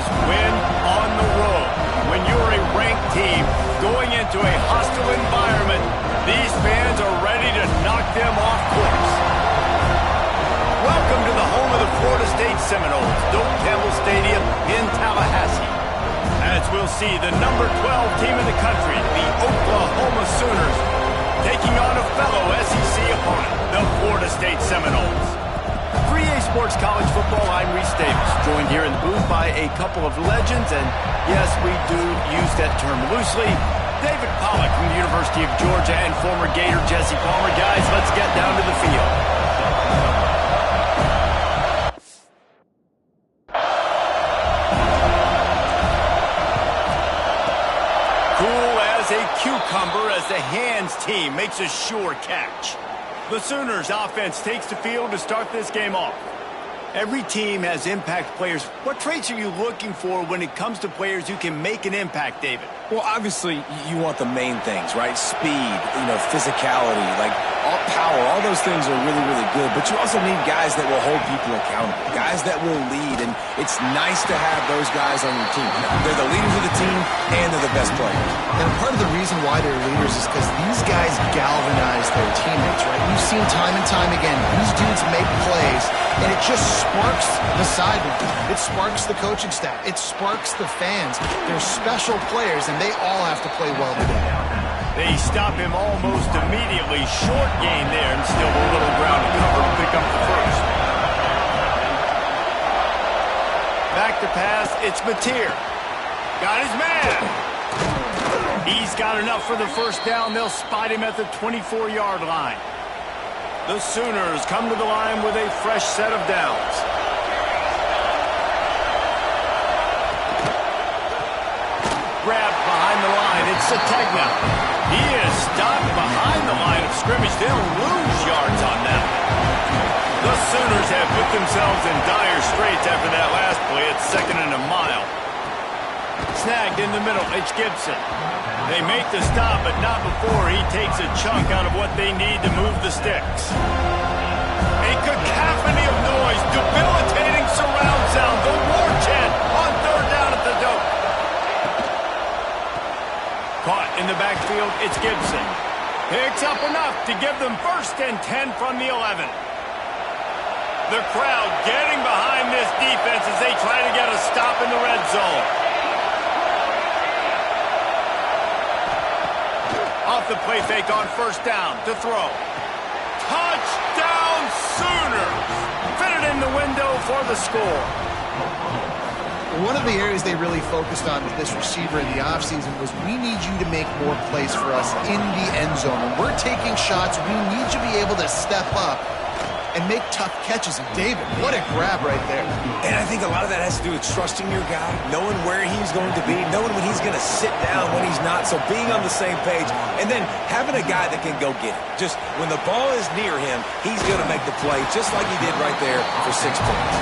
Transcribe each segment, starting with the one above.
Sooners win on the road. When you're a ranked team going into a hostile environment, these fans are ready to knock them off course. Welcome to the home of the Florida State Seminoles, Doak Campbell Stadium in Tallahassee. As we'll see, the number 12 team in the country, the Oklahoma Sooners, taking on a fellow SEC opponent, the Florida State Seminoles. For EA Sports College Football, I'm Reese Davis, joined here in the booth by a couple of legends, and yes, we do use that term loosely. David Pollack from the University of Georgia and former Gator Jesse Palmer. Guys, let's get down to the field. Cool as a cucumber as the hands team makes a sure catch. The Sooners offense takes the field to start this game off. Every team has impact players. What traits are you looking for when it comes to players who can make an impact, David? Well, obviously, you want the main things, right? Speed, physicality, like all power, all those things are really, really good. But you also need guys that will hold people accountable, guys that will lead. And it's nice to have those guys on your team. They're the leaders of the team, and they're the best players. And part of the reason why they're leaders is because these guys galvanize their teammates, right? We've seen time and time again, these dudes make plays, and it just sparks the sideline. It sparks the coaching staff. It sparks the fans. They're special players, and they all have to play well today. They stop him almost immediately. Short gain there, and still a little ground to cover to pick up the first. Back to pass, it's Mateer. Got his man. He's got enough for the first down. They'll spot him at the 24-yard line. The Sooners come to the line with a fresh set of downs. Grabbed behind the line. It's Sategna. He is stopped behind the line of scrimmage. They'll lose yards on that. The Sooners have put themselves in dire straits after that last play. It's 2nd and a mile. Snagged in the middle. It's Gibson. They make the stop, but not before he takes a chunk out of what they need to move the sticks. A cacophony of noise, debilitating surround sound, the war chant on 3rd down at the Doak. Caught in the backfield, it's Gibson. Picks up enough to give them 1st and 10 from the 11. The crowd getting behind this defense as they try to get a stop in the red zone. Off the play fake on 1st down to throw. Touchdown Sooners! Fitted in the window for the score. One of the areas they really focused on with this receiver in the offseason was we need you to make more plays for us in the end zone. When we're taking shots, we need you to be able to step up and make tough catches. And David, what a grab right there. And I think a lot of that has to do with trusting your guy, knowing where he's going to be, knowing when he's going to sit down, when he's not. So being on the same page, and then having a guy that can go get it. Just when the ball is near him, he's going to make the play, just like he did right there for 6 points.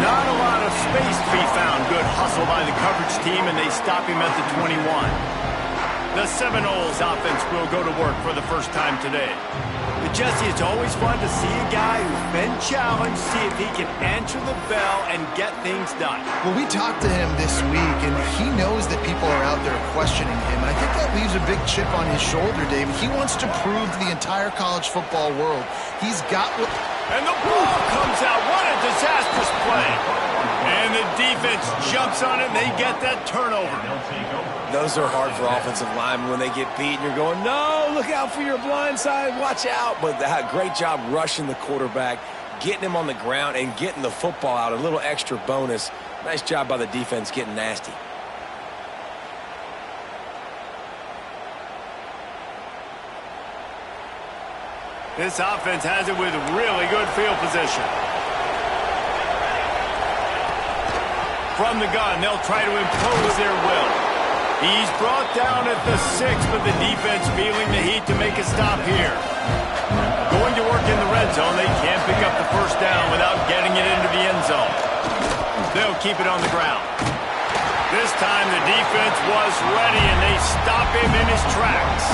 Not a lot of space to be found. Good hustle by the coverage team, and they stop him at the 21. The Seminoles offense will go to work for the first time today. But Jesse, it's always fun to see a guy who's been challenged, see if he can answer the bell and get things done. Well, we talked to him this week, and he knows that people are out there questioning him, and I think that leaves a big chip on his shoulder, David. He wants to prove to the entire college football world he's got what... And the ball comes out. What a disastrous play. And the defense jumps on it, and they get that turnover. Those are hard for offensive linemen when they get beat, and you're going, no, look out for your blind side, watch out. But great job rushing the quarterback, getting him on the ground, and getting the football out, a little extra bonus. Nice job by the defense getting nasty. This offense has it with really good field position. From the gun, they'll try to impose their will. He's brought down at the 6, but the defense feeling the heat to make a stop here. Going to work in the red zone. They can't pick up the 1st down without getting it into the end zone. They'll keep it on the ground. This time the defense was ready, and they stop him in his tracks.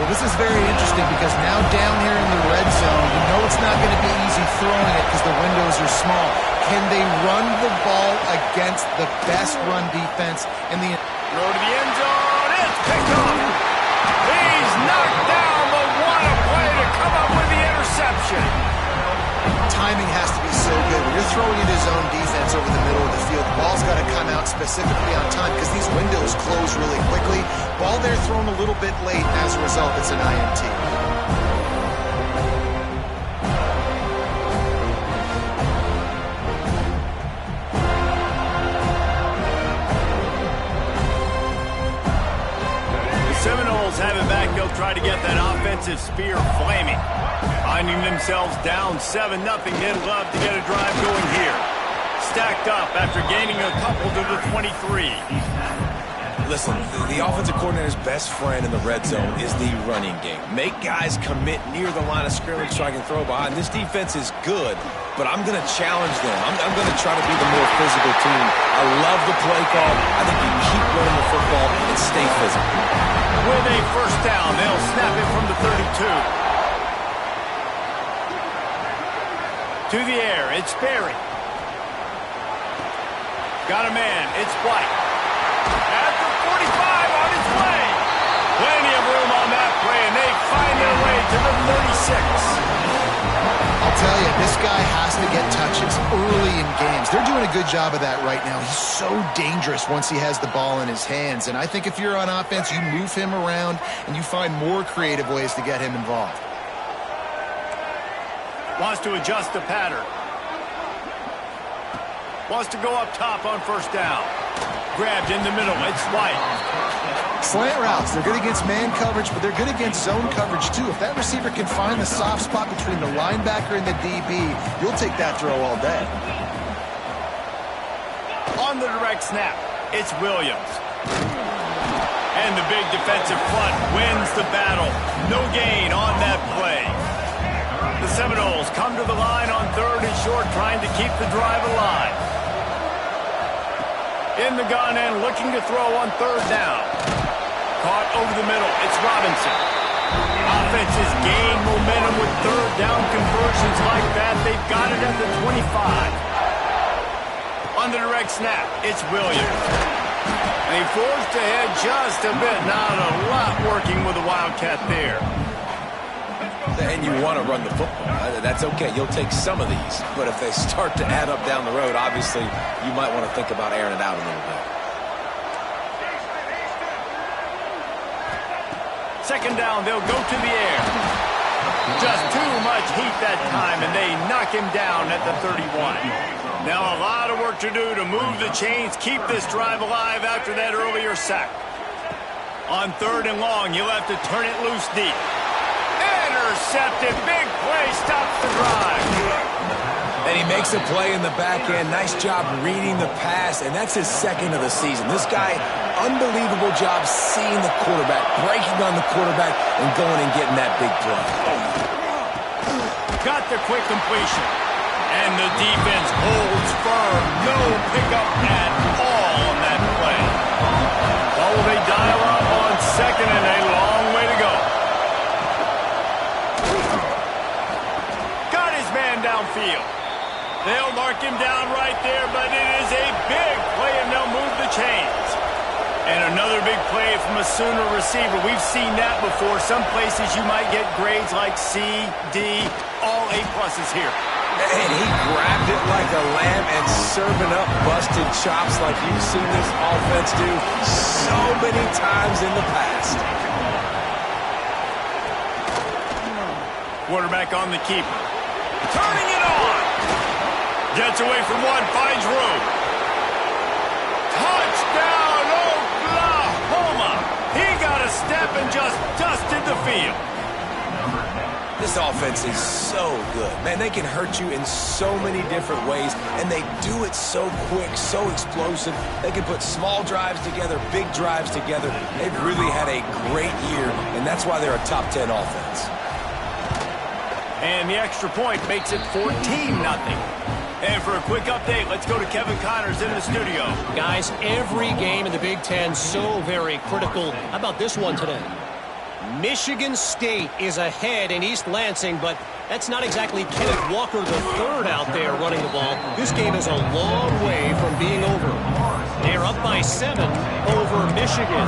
Well, this is very interesting because now down here in the red zone, you know it's not going to be easy throwing it because the windows are small. Can they run the ball against the best run defense in the... Throw to the end zone. It's picked up. He's knocked down, but what a play to come up with the interception. Timing has to be so good. When you're throwing into zone defense over the middle of the field, the ball's got to come out specifically on time because these windows close really quickly. Ball there thrown a little bit late. As a result, it's an INT. Seminoles have it back. They'll try to get that offensive spear flaming. Finding themselves down 7-0. They'd love to get a drive going here. Stacked up after gaining a couple to the 23. Listen, the offensive coordinator's best friend in the red zone is the running game. Make guys commit near the line of scrimmage so I can throw behind. This defense is good, but I'm going to challenge them. I'm going to try to be the more physical team. I love the play call. I think you keep running the football and stay physical. With a first down, they'll snap it from the 32. To the air, it's Berry. Got a man, it's White. At the 45 on his way. Plenty of room on that play, and they find their way to the 36. I'll tell you, this guy has to get touches early in games. They're doing a good job of that right now. He's so dangerous once he has the ball in his hands. And I think if you're on offense, you move him around and you find more creative ways to get him involved. Wants to adjust the pattern. Wants to go up top on first down. Grabbed in the middle. It's White. Slant routes, they're good against man coverage, but they're good against zone coverage too. If that receiver can find the soft spot between the linebacker and the DB, you'll take that throw all day. On the direct snap, it's Williams. And the big defensive front wins the battle. No gain on that play. The Seminoles come to the line on 3rd and short, trying to keep the drive alive. In the gun and looking to throw on 3rd down. Caught over the middle. It's Robinson. Offenses gain momentum with 3rd down conversions like that. They've got it at the 25. On the direct snap, it's Williams. And he forced ahead just a bit. Not a lot working with the Wildcat there. And you want to run the football. That's okay. You'll take some of these. But if they start to add up down the road, obviously, you might want to think about airing it out a little bit. Second down, they'll go to the air. Just too much heat that time, and they knock him down at the 31. Now a lot of work to do to move the chains, keep this drive alive after that earlier sack. On 3rd and long, you'll have to turn it loose deep. Intercepted. Big play stops the drive. And he makes a play in the back end. Nice job reading the pass, and that's his 2nd of the season. This guy, unbelievable job seeing the quarterback, breaking on the quarterback, and going and getting that big play. Got the quick completion. And the defense holds firm. No pickup at all on that play. Oh, they dial up on 2nd and a long way to go. Got his man downfield. They'll mark him down right there, but it is a big play, and they'll move the chains. And another big play from a Sooner receiver. We've seen that before. Some places you might get grades like C, D, all A+ here. And he grabbed it like a lamb and serving up busted chops like you've seen this offense do so many times in the past. Quarterback on the keeper. Turning it on. Gets away from one, finds room. Touchdown, Oklahoma. He got a step and just dusted the field. This offense is so good. Man, they can hurt you in so many different ways, and they do it so quick, so explosive. They can put small drives together, big drives together. They've really had a great year, and that's why they're a top 10 offense. And the extra point makes it 14-0. And for a quick update, let's go to Kevin Connors in the studio. Guys, every game in the Big Ten so very critical. How about this one today? Michigan State is ahead in East Lansing, but that's not exactly Kenneth Walker III out there running the ball. This game is a long way from being over. They're up by 7 over Michigan.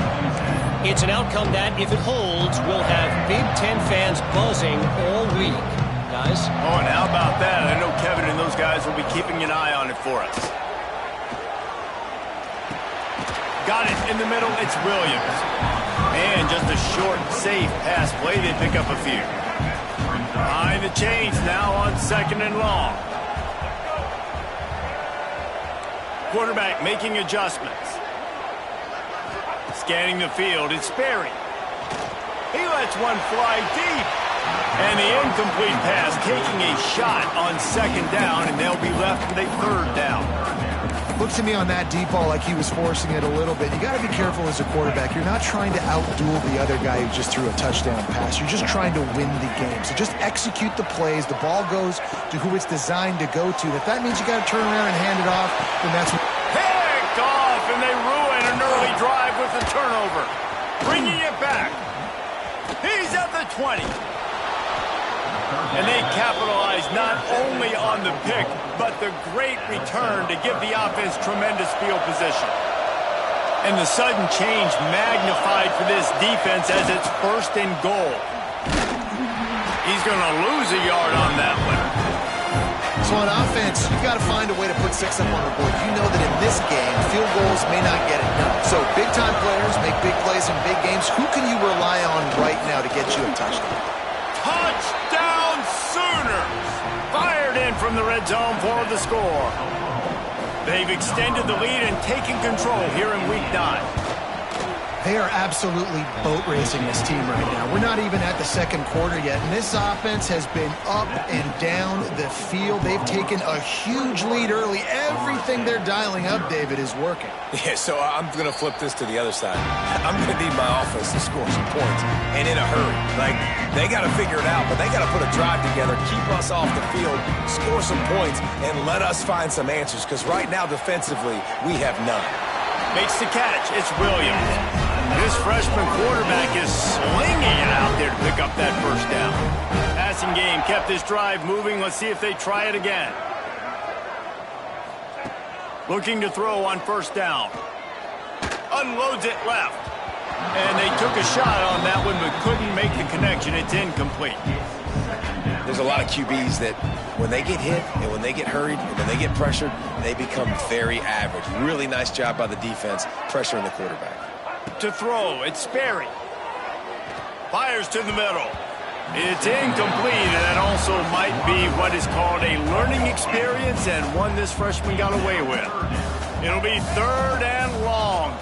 It's an outcome that, if it holds, will have Big Ten fans buzzing all week. Guys? Oh, and how about that? I know Kevin and those guys will be keeping an eye on it for us. Got it in the middle. It's Williams. And just a short, safe pass play. They pick up a few. Behind the chains now on 2nd and long. Quarterback making adjustments. Scanning the field. It's Sperry. He lets one fly deep. And the incomplete pass taking a shot on 2nd down, and they'll be left with a 3rd down. Looks to me on that deep ball like he was forcing it a little bit. You got to be careful as a quarterback. You're not trying to outduel the other guy who just threw a touchdown pass. You're just trying to win the game. So just execute the plays. The ball goes to who it's designed to go to. If that means you got to turn around and hand it off, then that's what... Picked off, and they ruin an early drive with the turnover. Bringing it back. He's at the 20. And they capitalize not only on the pick, but the great return to give the offense tremendous field position. And the sudden change magnified for this defense as it's 1st and goal. He's going to lose a yard on that one. So on offense, you've got to find a way to put 6 up on the board. You know that in this game, field goals may not get it done. So big-time players make big plays in big games. Who can you rely on right now to get you a touchdown? Touchdown Sooners! Fired in from the red zone for the score. They've extended the lead and taken control here in Week 9. They are absolutely boat racing this team right now. We're not even at the 2nd quarter yet, and this offense has been up and down the field. They've taken a huge lead early. Everything they're dialing up, David, is working. Yeah, so I'm going to flip this to the other side. I'm going to need my offense to score some points, and in a hurry. Like, they got to figure it out, but they got to put a drive together, keep us off the field, score some points, and let us find some answers, because right now, defensively, we have none. Makes the catch. It's Williams. This freshman quarterback is slinging it out there to pick up that 1st down. Passing game kept this drive moving. Let's see if they try it again. Looking to throw on 1st down. Unloads it left. And they took a shot on that one but couldn't make the connection. It's incomplete. There's a lot of QBs that when they get hit and when they get hurried and when they get pressured, they become very average. Really nice job by the defense pressuring the quarterback. To throw, it's Sperry. Fires to the middle. It's incomplete, and that also might be what is called a learning experience and one this freshman got away with. It'll be 3rd and long.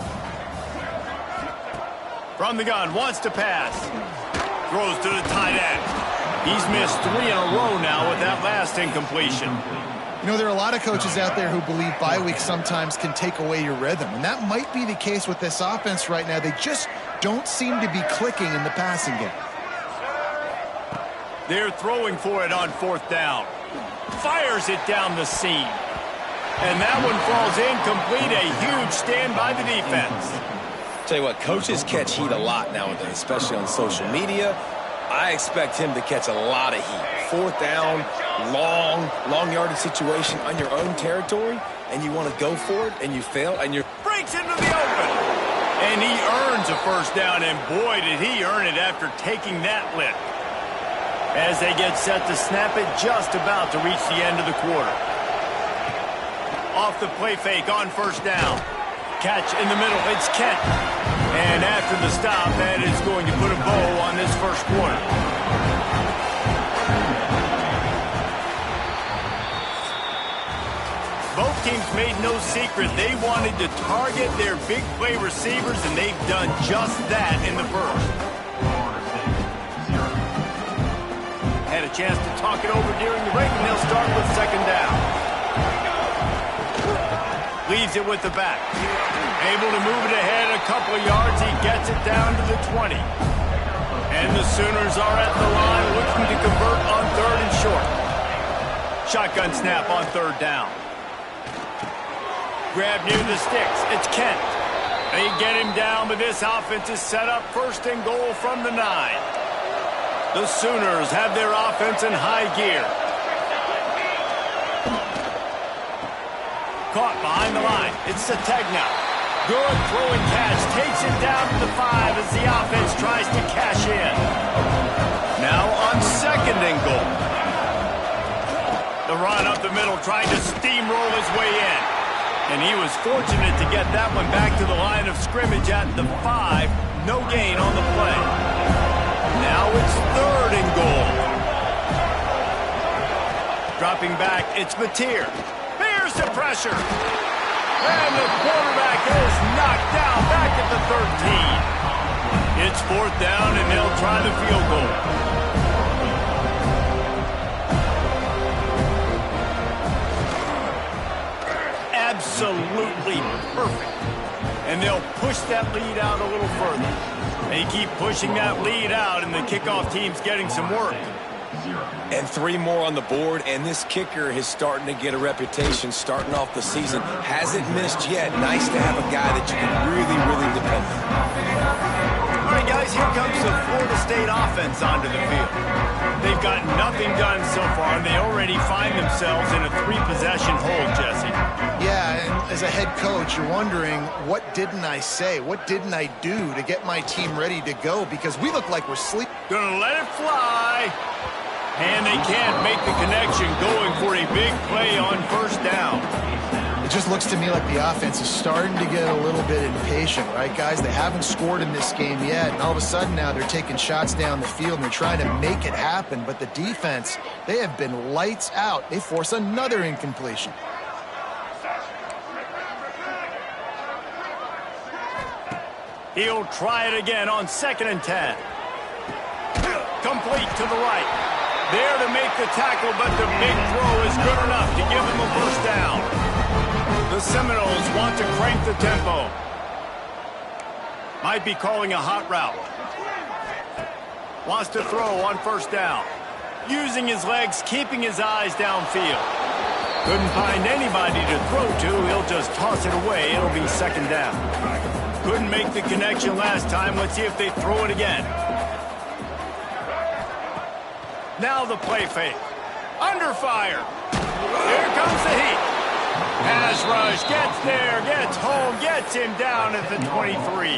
From the gun, wants to pass. Throws to the tight end. He's missed 3 in a row now with that last incompletion. You know, there are a lot of coaches out there who believe bye weeks sometimes can take away your rhythm, and that might be the case with this offense right now. They just don't seem to be clicking in the passing game. They're throwing for it on 4th down. Fires it down the seam. And that one falls incomplete. A huge stand by the defense. Tell you what, coaches catch heat a lot nowadays, especially on social media. I expect him to catch a lot of heat. 4th down, long yardage situation on your own territory, and you want to go for it, and you fail, and you're... Breaks into the open. And he earns a 1st down, and boy, did he earn it after taking that lick. As they get set to snap it, just about to reach the end of the quarter. Off the play fake on 1st down. Catch in the middle, it's Kent. And after the stop, that is going to put a bow on this 1st quarter. Both teams made no secret they wanted to target their big play receivers, and they've done just that in the 1st. Had a chance to talk it over during the break, and they'll start with 2nd down. Leaves it with the back. Able to move it ahead a couple of yards. He gets it down to the 20. And the Sooners are at the line looking to convert on 3rd and short. Shotgun snap on 3rd down. Grab near the sticks. It's Kent. They get him down, but this offense is set up first and goal from the 9. The Sooners have their offense in high gear. Caught behind the line. It's Sategna. Good throwing catch. Takes it down to the 5 as the offense tries to cash in. Now on second and goal. The run up the middle, trying to steamroll his way in. And he was fortunate to get that one back to the line of scrimmage at the 5. No gain on the play. Now it's third and goal. Dropping back, it's Mateer. Here's the pressure. And the quarterback is knocked down back at the 13. It's fourth down, and they'll try the field goal. Absolutely perfect. And they'll push that lead out a little further. They keep pushing that lead out, and the kickoff team's getting some work. And 3 more on the board, and this kicker is starting to get a reputation starting off the season. Hasn't missed yet. Nice to have a guy that you can really, really depend on. All right, guys, here comes the Florida State offense onto the field. They've got nothing done so far, and they already find themselves in a 3-possession hole, Jesse. Yeah, and as a head coach, you're wondering, what didn't I say? What didn't I do to get my team ready to go? Because we look like we're sleeping. Gonna let it fly. And they can't make the connection, going for a big play on first down. It just looks to me like the offense is starting to get a little bit impatient, right, guys? They haven't scored in this game yet, and all of a sudden now they're taking shots down the field and they're trying to make it happen. But the defense, they have been lights out. They force another incompletion. He'll try it again on second and 10. Complete to the right. There to make the tackle, but the big throw is good enough to give them a first down. The Seminoles want to crank the tempo. Might be calling a hot route. Wants to throw on first down. Using his legs, keeping his eyes downfield. Couldn't find anybody to throw to. He'll just toss it away. It'll be second down. Couldn't make the connection last time. Let's see if they throw it again. Now the play fake. Under fire. Here comes the heat. Pass rush. Gets there. Gets home. Gets him down at the 23.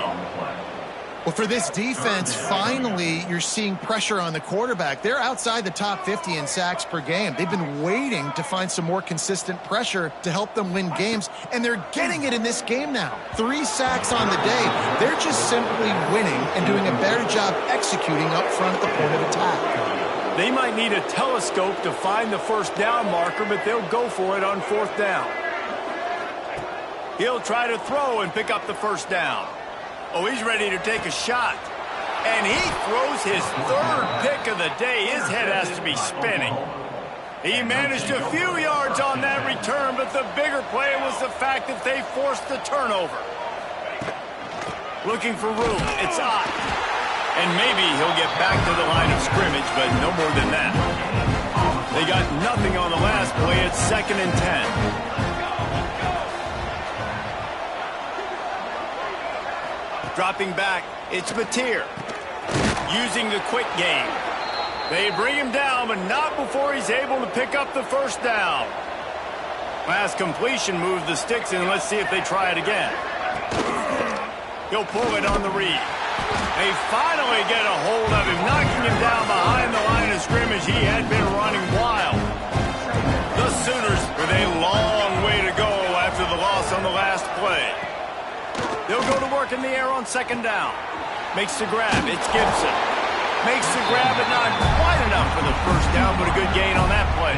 Well, for this defense, finally, you're seeing pressure on the quarterback. They're outside the top 50 in sacks per game. They've been waiting to find some more consistent pressure to help them win games, and they're getting it in this game now. 3 sacks on the day. They're just simply winning and doing a better job executing up front at the point of attack. They might need a telescope to find the first down marker, but they'll go for it on fourth down. He'll try to throw and pick up the first down. Oh, he's ready to take a shot. And he throws his 3rd pick of the day. His head has to be spinning. He managed a few yards on that return, but the bigger play was the fact that they forced the turnover. Looking for room. It's Ott. And maybe he'll get back to the line of scrimmage, but no more than that. They got nothing on the last play. It's second and 10. Dropping back, it's Mateer. Using the quick game. They bring him down, but not before he's able to pick up the first down. Last completion moved the sticks in. Let's see if they try it again. He'll pull it on the read. They finally get a hold of him, knocking him down behind the line of scrimmage. He had been running wild. The Sooners with a long way to go after the loss on the last play. They'll go to work in the air on second down. Makes the grab. It's Gibson. Makes the grab, but not quite enough for the first down, but a good gain on that play.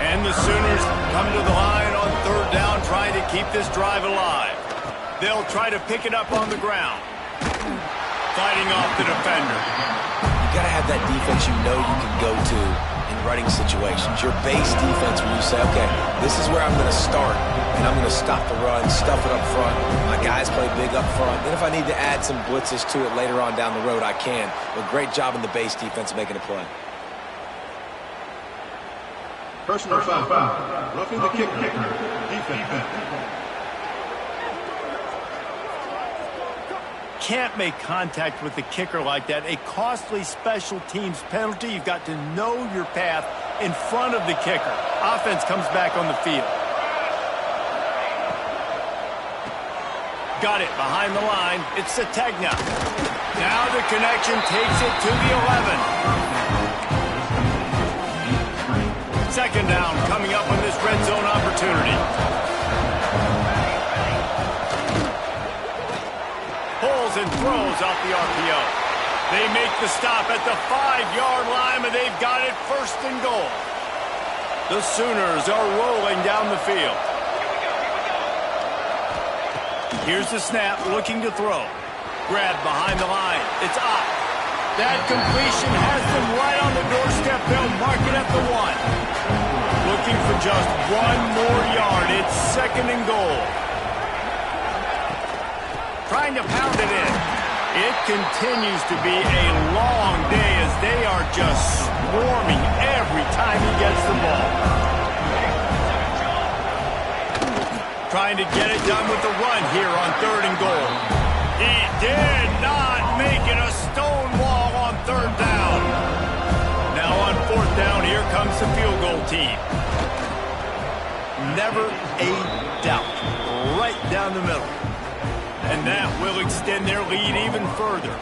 And the Sooners come to the line on third down, trying to keep this drive alive. They'll try to pick it up on the ground. Fighting off the defender. You got to have that defense you know you can go to in running situations. Your base defense where you say, okay, this is where I'm going to start, and I'm going to stop the run, stuff it up front. My guys play big up front. Then if I need to add some blitzes to it later on down the road, I can. But great job in the base defense making a play. Personal foul. Roughing the kicker. Defense. can't make contact with the kicker like that. A costly special teams penalty. You've got to know your path in front of the kicker. Offense comes back on the field. Got it behind the line. It's Sategna. Now the connection takes it to the 11. Second down coming up on this red zone opportunity. Pulls and throws off the RPO. They make the stop at the 5-yard line, and they've got it first and goal. The Sooners are rolling down the field. Here's the snap, looking to throw. Grab behind the line. It's up. That completion has them right on the doorstep. They'll mark it at the 1. Looking for just one more yard. It's second and goal. Trying to pound it in. It continues to be a long day as they are just swarming every time he gets the ball. Trying to get it done with the run here on third and goal. He did not make it a stone wall on third down. Now on fourth down, here comes the field goal team. Never a doubt. Right down the middle. And that will extend their lead even further.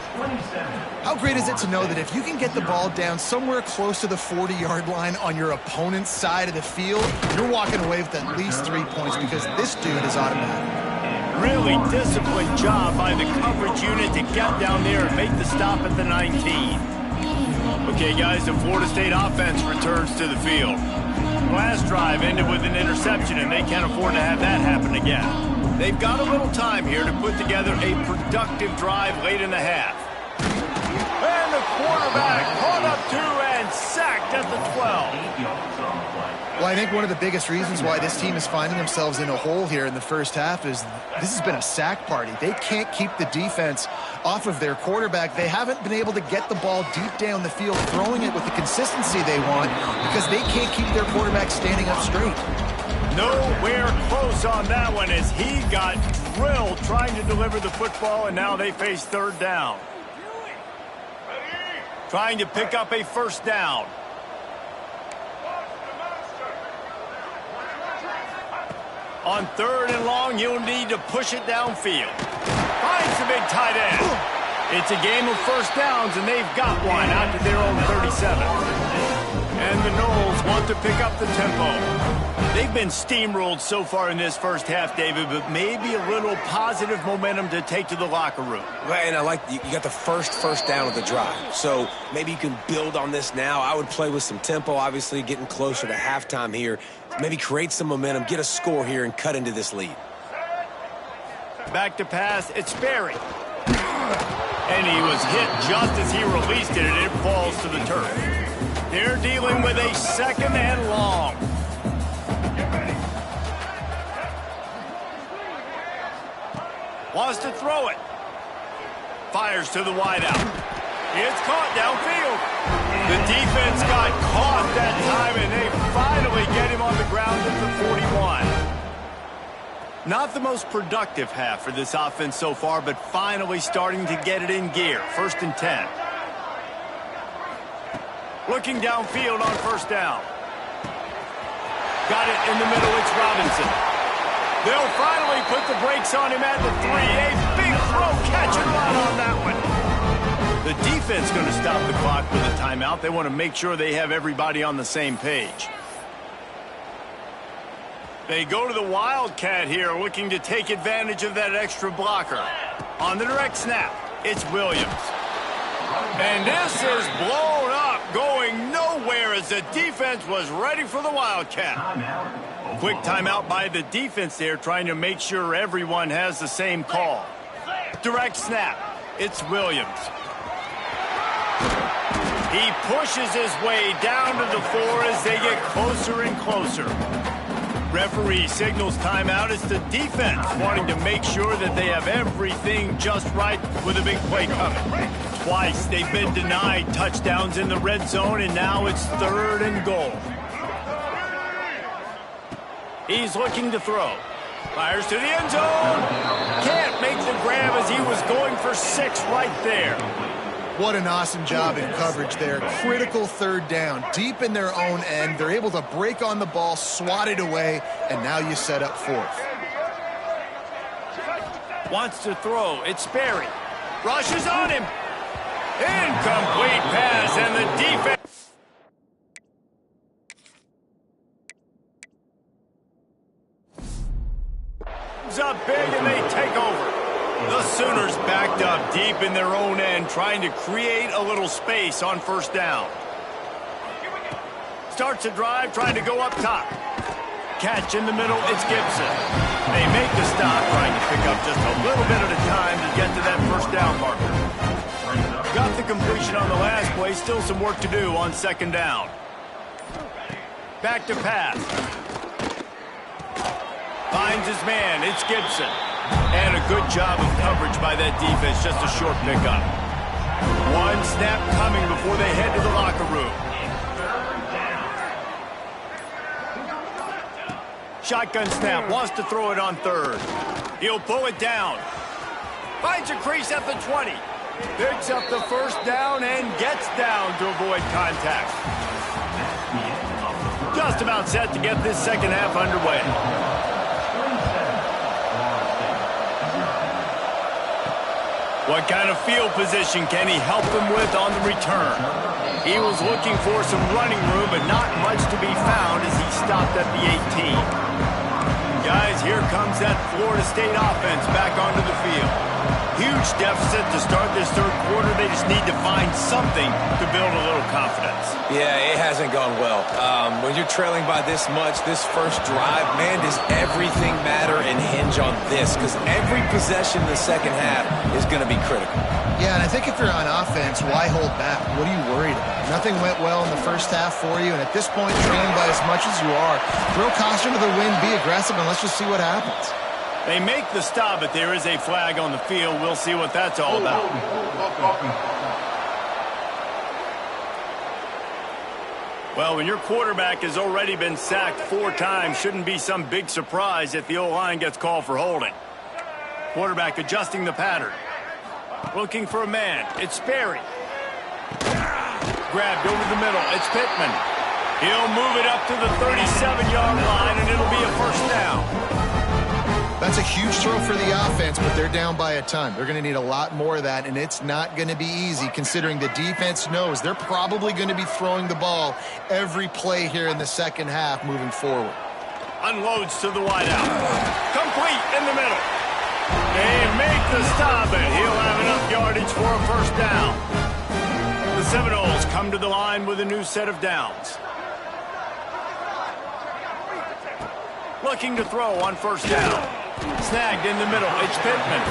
How great is it to know that if you can get the ball down somewhere close to the 40-yard line on your opponent's side of the field, you're walking away with at least 3 points because this dude is automatic. Really disciplined job by the coverage unit to get down there and make the stop at the 19. Okay, guys, the Florida State offense returns to the field. Last drive ended with an interception, and they can't afford to have that happen again. They've got a little time here to put together a productive drive late in the half. And the quarterback caught up to and sacked at the 12. Well, I think one of the biggest reasons why this team is finding themselves in a hole here in the first half is this has been a sack party. They can't keep the defense off of their quarterback. They haven't been able to get the ball deep down the field, throwing it with the consistency they want because they can't keep their quarterback standing up straight. Nowhere close on that one as he got drilled trying to deliver the football, and now they face third down. Trying to pick up a first down. On third and long, you'll need to push it downfield. Finds the big tight end. It's a game of first downs, and they've got one out to their own 37. And the Noles want to pick up the tempo. They've been steamrolled so far in this first half, David, but maybe a little positive momentum to take to the locker room. Right, and I like you got the first down of the drive, so maybe you can build on this now. I would play with some tempo, obviously getting closer to halftime here. Maybe create some momentum, get a score here, and cut into this lead. Back to pass, it's Sperry. And he was hit just as he released it, and it falls to the turf. They're dealing with a second and long. Wants to throw it. Fires to the wideout. It's caught downfield. The defense got caught that time, and they finally get him on the ground at the 41. Not the most productive half for this offense so far, but finally starting to get it in gear. First and 10. Looking downfield on first down. Got it in the middle. It's Robinson. They'll finally put the brakes on him at the 3. A big throw, catch and run on that one. The defense going to stop the clock with a timeout. They want to make sure they have everybody on the same page. They go to the Wildcat here, looking to take advantage of that extra blocker. On the direct snap, it's Williams. And this is blown up, going nowhere as the defense was ready for the Wildcat. Quick timeout by the defense there, trying to make sure everyone has the same call. Direct snap. It's Williams. He pushes his way down to the 4 as they get closer and closer. Referee signals timeout. It's the defense wanting to make sure that they have everything just right with a big play coming. Twice they've been denied touchdowns in the red zone, and now it's third and goal. He's looking to throw. Fires to the end zone. Can't make the grab as He was going for 6 right there. What an awesome job in coverage there. Critical third down, deep in their own end. They're able to break on the ball, swat it away, and now you set up 4th. Wants to throw. It's Sperry. Rushes on him. Incomplete pass, and the defense. Up big, and they take over. The Sooners backed up deep in their own end, trying to create a little space on 1st down. Starts a drive, trying to go up top. Catch in the middle, it's Gibson. They make the stop, trying to pick up just a little bit at a time to get to that 1st down marker. Got the completion on the last play, still some work to do on 2nd down. Back to pass. Finds his man, it's Gibson. And a good job of coverage by that defense, just a short pickup. 1 snap coming before they head to the locker room. Shotgun snap, wants to throw it on 3rd. He'll pull it down. Finds a crease at the 20. Picks up the 1st down and gets down to avoid contact. Just about set to get this 2nd half underway. What kind of field position can he help them with on the return? He was looking for some running room, but not much to be found as he stopped at the 18. Guys, here comes that Florida State offense back onto the field. Huge deficit to start this 3rd quarter. They just need to find something to build a little confidence. Yeah, it hasn't gone well. When you're trailing by this much, this 1st drive, man, does everything matter and hinge on this? Because every possession in the 2nd half is going to be critical. Yeah, and I think if you're on offense, why hold back? What are you worried about? Nothing went well in the 1st half for you, and at this point, trailing by as much as you are, throw caution to the wind, be aggressive, and let's just see what happens. They make the stop, but there is a flag on the field. We'll see what that's all about. Well, when your quarterback has already been sacked 4 times, shouldn't be some big surprise if the O-line gets called for holding. Quarterback adjusting the pattern. Looking for a man. It's Sperry. Grabbed over the middle. It's Pittman. He'll move it up to the 37-yard line, and it'll be a 1st down. That's a huge throw for the offense, but they're down by a ton. They're going to need a lot more of that, and it's not going to be easy considering the defense knows they're probably going to be throwing the ball every play here in the 2nd half moving forward. Unloads to the wideout. Complete in the middle. They make the stop, and he'll have enough yardage for a 1st down. The Seminoles come to the line with a new set of downs. Looking to throw on 1st down. Snagged in the middle. It's Pittman.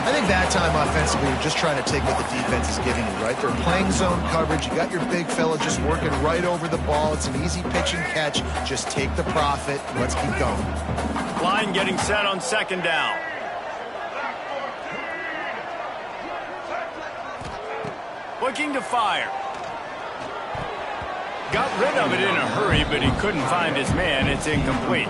I think that time offensively, you're just trying to take what the defense is giving you, right? They're playing zone coverage. You got your big fella just working right over the ball. It's an easy pitch and catch. Just take the profit. Let's keep going. Line getting set on 2nd down. Looking to fire. Got rid of it in a hurry, but he couldn't find his man. It's incomplete.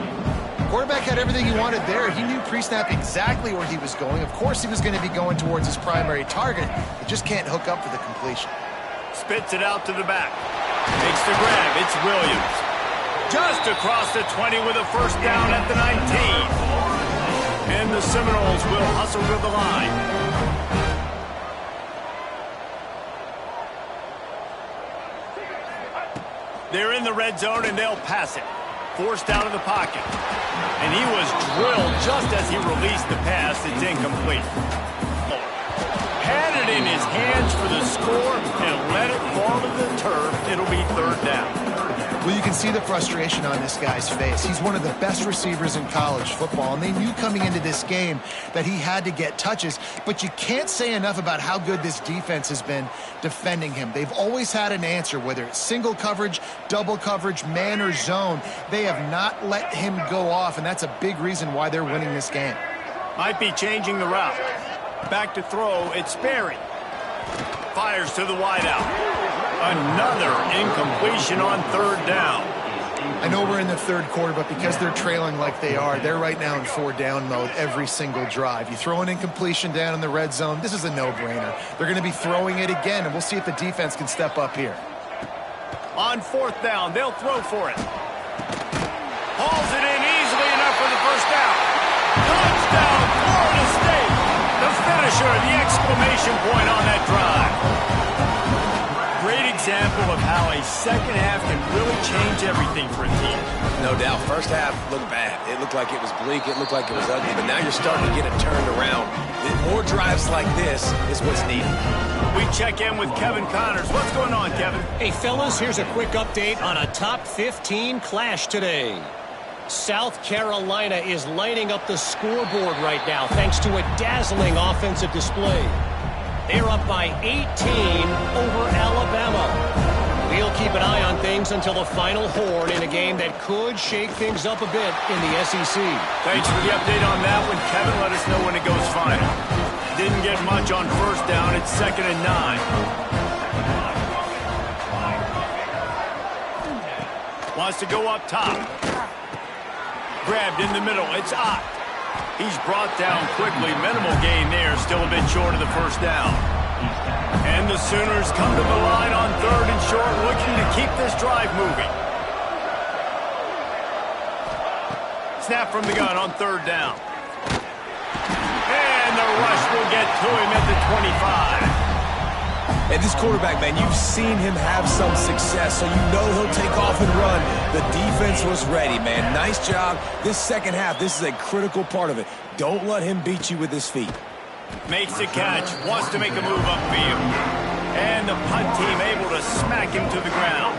Quarterback had everything he wanted there. He knew pre-snap exactly where he was going. Of course he was going to be going towards his primary target. He just can't hook up for the completion. Spits it out to the back. Makes the grab. It's Williams. Just across the 20 with a 1st down at the 19. And the Seminoles will hustle to the line. They're in the red zone, and they'll pass it. Forced out of the pocket. And he was drilled just as he released the pass. It's incomplete. Had it in his hands for the score and let it fall to the turf. It'll be 3rd down. Well, you can see the frustration on this guy's face. He's one of the best receivers in college football, and they knew coming into this game that he had to get touches, but you can't say enough about how good this defense has been defending him. They've always had an answer, whether it's single coverage, double coverage, man or zone. They have not let him go off, and that's a big reason why they're winning this game. Might be changing the route. Back to throw, it's Sperry. Fires to the wideout. Another incompletion on 3rd down. I know we're in the third quarter, but because they're trailing like they are, they're right now in 4-down mode every single drive. You throw an incompletion down in the red zone, this is a no-brainer. They're going to be throwing it again, and we'll see if the defense can step up here. On 4th down, they'll throw for it. Hauls it in easily enough for the first down. Touchdown, Florida State. The finisher, the exclamation point on that drive. Great example of how a second half can really change everything for a team. No doubt. First half looked bad. It looked like it was bleak. It looked like it was ugly. But now you're starting to get it turned around. More drives like this is what's needed. We check in with Kevin Connors. What's going on, Kevin? Hey, fellas, here's a quick update on a top 15 clash today. South Carolina is lighting up the scoreboard right now thanks to a dazzling offensive display. They're up by 18 over Alabama. We'll keep an eye on things until the final horn in a game that could shake things up a bit in the SEC. Thanks for the update on that one, Kevin. Let us know when it goes final. Didn't get much on first down. It's 2nd and 9. Wants to go up top. Grabbed in the middle. It's Ott. He's brought down quickly. Minimal gain there. Still a bit short of the first down. And the Sooners come to the line on 3rd and short, looking to keep this drive moving. Snap from the gun on 3rd down. And the rush will get to him at the 25. And this quarterback, man, you've seen him have some success, so you know he'll take off and run. The defense was ready, man. Nice job. This second half, this is a critical part of it. Don't let him beat you with his feet. Makes the catch, wants to make a move upfield. And the punt team able to smack him to the ground.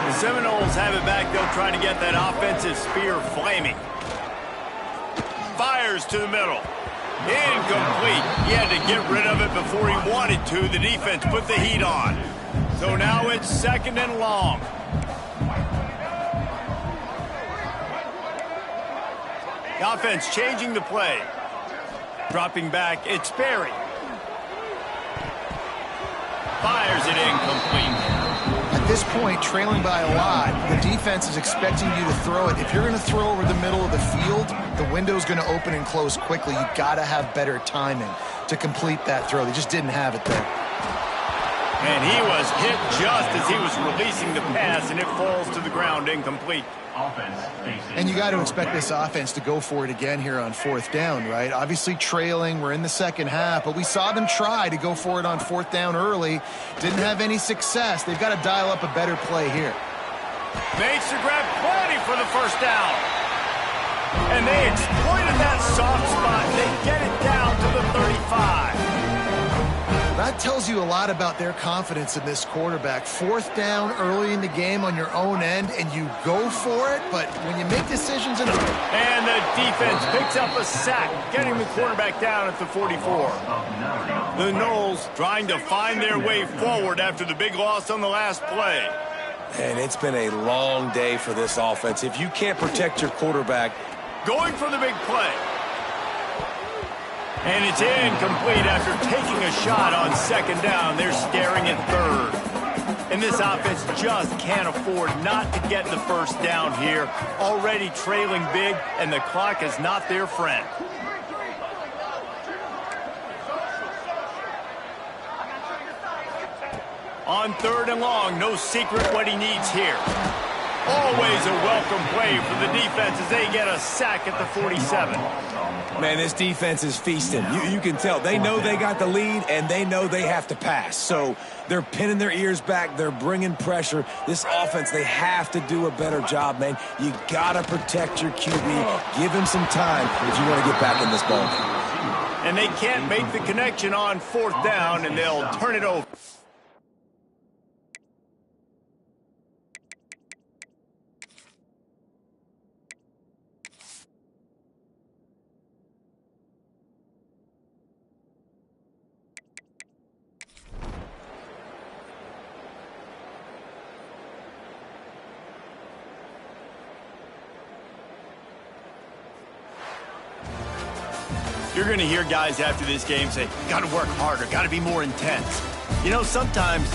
The Seminoles have it back. They'll try to get that offensive spear flaming. Fires to the middle. Incomplete. He had to get rid of it before he wanted to. The defense put the heat on. So now it's 2nd and long. The offense changing the play. Dropping back, it's Berry. Fires it incomplete. At this point, trailing by a lot, the defense is expecting you to throw it. If you're going to throw over the middle of the field, the window's going to open and close quickly. You got to have better timing to complete that throw. They just didn't have it there. And he was hit just as he was releasing the pass, and it falls to the ground incomplete. And you got to expect this offense to go for it again here on 4th down, right? Obviously trailing, we're in the second half, but we saw them try to go for it on 4th down early. Didn't have any success. They've got to dial up a better play here. Makes the grab plenty for the first down. And they exploited that soft spot. They get it down to the 35. That tells you a lot about their confidence in this quarterback. 4th down early in the game on your own end, and you go for it, but when you make decisions... And the defense picks up a sack, getting the quarterback down at the 44. The Noles trying to find their way forward after the big loss on the last play. And it's been a long day for this offense. If you can't protect your quarterback... Going for the big play. And it's incomplete after taking a shot on 2nd down. They're staring at 3rd. And this offense just can't afford not to get the first down here. Already trailing big, and the clock is not their friend. On 3rd and long, no secret what he needs here. Always a welcome play for the defense as they get a sack at the 47. Man, this defense is feasting. You can tell. They know they got the lead, and they know they have to pass. So they're pinning their ears back. They're bringing pressure. This offense, they have to do a better job, man. You got to protect your QB. Give him some time if you want to get back in this ball game. And they can't make the connection on 4th down, and they'll turn it over. You're going to hear guys after this game say, got to work harder, got to be more intense. You know, sometimes...